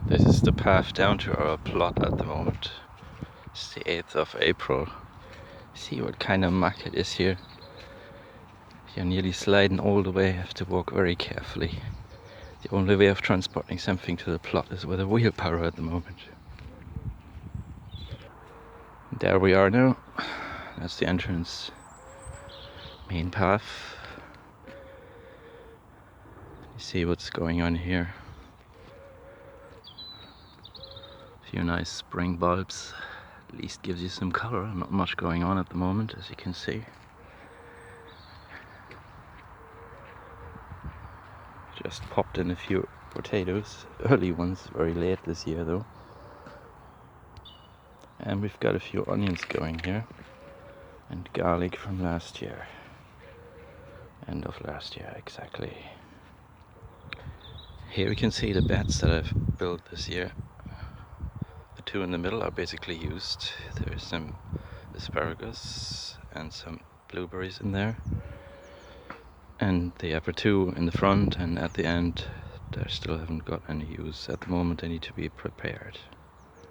This is the path down to our plot at the moment. It's the 8th of April. See what kind of muck it is here. You're nearly sliding all the way, have to walk very carefully. The only way of transporting something to the plot is with a wheelbarrow at the moment. There we are now. That's the entrance. Main path. You see what's going on here. A few nice spring bulbs. At least gives you some color. Not much going on at the moment, as you can see. Just popped in a few potatoes. Early ones, very late this year though. And we've got a few onions going here. And garlic from last year. End of last year, exactly. Here we can see the beds that I've built this year. The two in the middle are basically used. There's some asparagus and some blueberries in there. And the upper two in the front and at the end, they still haven't got any use. At the moment they need to be prepared.